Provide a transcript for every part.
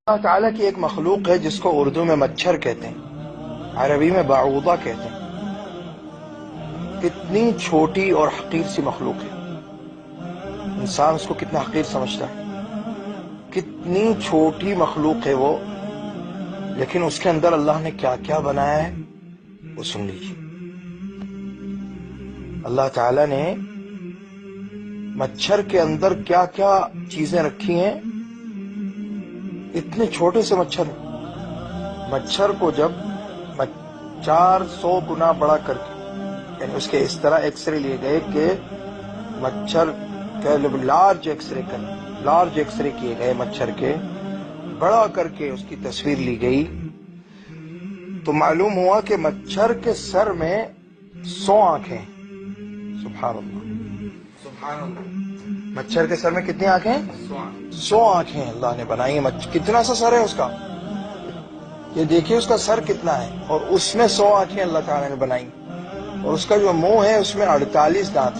اللہ تعالیٰ کی ایک مخلوق ہے جس کو اردو میں مچھر کہتے ہیں، عربی میں بعوضہ کہتے ہیں۔ کتنی چھوٹی اور حقیر سی مخلوق ہے، انسان اس کو کتنا حقیر سمجھتا ہے، کتنی چھوٹی مخلوق ہے وہ، لیکن اس کے اندر اللہ نے کیا کیا بنایا ہے وہ سن لیجیے۔ اللہ تعالیٰ نے مچھر کے اندر کیا کیا چیزیں رکھی ہیں، اتنے چھوٹے سے مچھر کو جب 400 گنا بڑا کر کے، یعنی اس کے اس طرح ایکس رے لیے گئے کہ مچھر لارج ایکس رے کیے گئے، مچھر کے بڑا کر کے اس کی تصویر لی گئی، تو معلوم ہوا کہ مچھر کے سر میں 100 آنکھیں۔ سبحان اللہ، سبحان اللہ، مچھر کے سر میں کتنی آنکھیں؟ 100 آنکھیں اللہ نے بنائی ہیں۔ کتنا سا سر ہے اس کا، یہ دیکھیے اس کا سر کتنا ہے، اور اس میں 100 آنکھیں اللہ تعالیٰ نے بنائی، اور اس کا جو منہ ہے اس میں 48 دانت،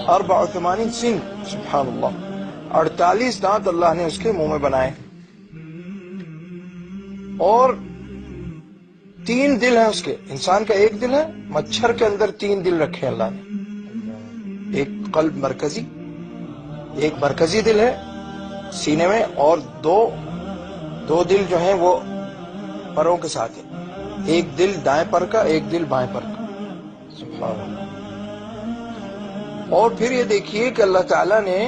84 سن، سبحان اللہ، 48 دانت اللہ نے اس کے منہ میں بنائے، اور 3 دل ہیں اس کے۔ انسان کا 1 دل ہے، مچھر کے اندر 3 دل رکھے اللہ نے، ایک قلب مرکزی، ایک مرکزی دل ہے سینے میں، اور دو دل جو ہیں وہ پروں کے ساتھ ہیں، ایک دل دائیں پر کا، ایک دل بائیں پر کا، سبحان اللہ۔ اور پھر یہ دیکھیے کہ اللہ تعالیٰ نے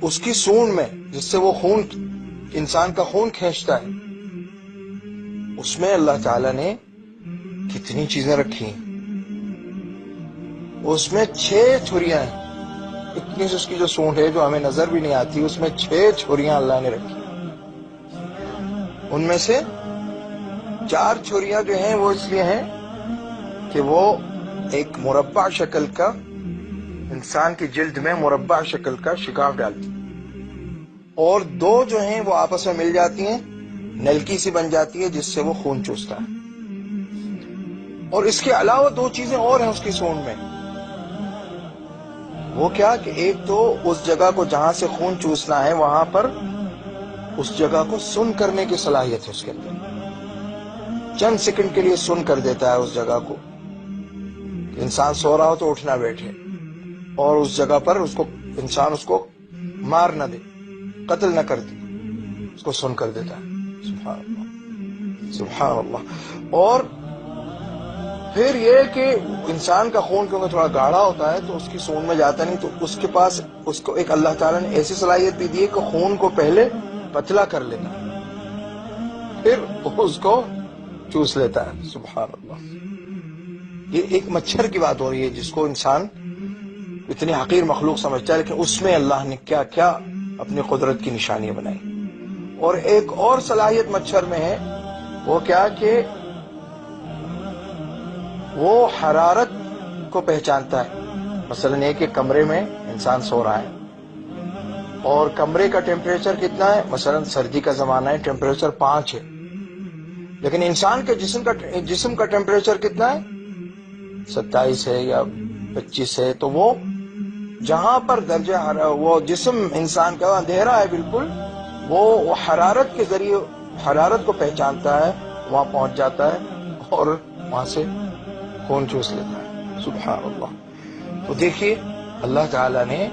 اس کی سونڈ میں، جس سے وہ خون، انسان کا خون کھینچتا ہے، اس میں اللہ تعالیٰ نے کتنی چیزیں رکھی ہیں۔ اس میں 6 چھریاں ہیں، اتنی سے اس کی جو سونڈ ہے جو ہمیں نظر بھی نہیں آتی، اس میں 6 چھریاں اللہ نے رکھی۔ ان میں سے 4 چھریاں جو ہیں وہ اس لیے ہیں کہ وہ ایک مربع شکل کا، انسان کی جلد میں مربع شکل کا شکاف ڈالتی، اور 2 جو ہیں وہ آپس میں مل جاتی ہیں، نلکی سی بن جاتی ہے جس سے وہ خون چوستا ہے۔ اور اس کے علاوہ 2 چیزیں اور ہیں اس کی سونڈ میں، وہ کیا کہ ایک تو اس جگہ کو جہاں سے خون چوسنا ہے وہاں پر اس جگہ کو سن کرنے کی صلاحیت ہے اس کے اندر، چند سیکنڈ کے لیے سن کر دیتا ہے اس جگہ کو، انسان سو رہا ہو تو اٹھنا بیٹھے، اور اس جگہ پر انسان اس کو مار نہ دے، قتل نہ کر دے، اس کو سن کر دیتا ہے۔ سبحان اللہ، سبحان اللہ۔ اور پھر یہ کہ انسان کا خون کیونکہ تھوڑا گاڑھا ہوتا ہے تو اس کی سونڈ میں جاتا نہیں، تو اس کے پاس اس کو ایک اللہ تعالیٰ نے ایسی صلاحیت بھی دی ہے کہ خون کو پہلے پتلا کر لیتا ہے، پھر اس کو چوس لیتا ہے۔ سبحان اللہ، یہ ایک مچھر کی بات ہو رہی ہے جس کو انسان اتنی حقیر مخلوق سمجھتا ہے، لیکن اس میں اللہ نے کیا کیا اپنی قدرت کی نشانیاں بنائی۔ اور ایک اور صلاحیت مچھر میں ہے، وہ کیا کہ وہ حرارت کو پہچانتا ہے۔ مثلا ایک کمرے میں انسان سو رہا ہے، اور کمرے کا ٹیمپریچر کتنا ہے، مثلا سردی کا زمانہ ہے، ٹیمپریچر 5 ہے، لیکن انسان کے جسم کا ٹیمپریچر کتنا ہے، 27 ہے یا 25 ہے، تو وہ جہاں پر درجہ وہ جسم انسان کا اندھیرا ہے بالکل، وہ حرارت کے ذریعے حرارت کو پہچانتا ہے، وہاں پہنچ جاتا ہے اور وہاں سے خون چوس لیتا ہے۔ سبحان اللہ۔ تو دیکھیے اللہ تعالیٰ نے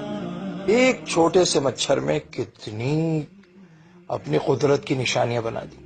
ایک چھوٹے سے مچھر میں کتنی اپنی قدرت کی نشانیاں بنا دی۔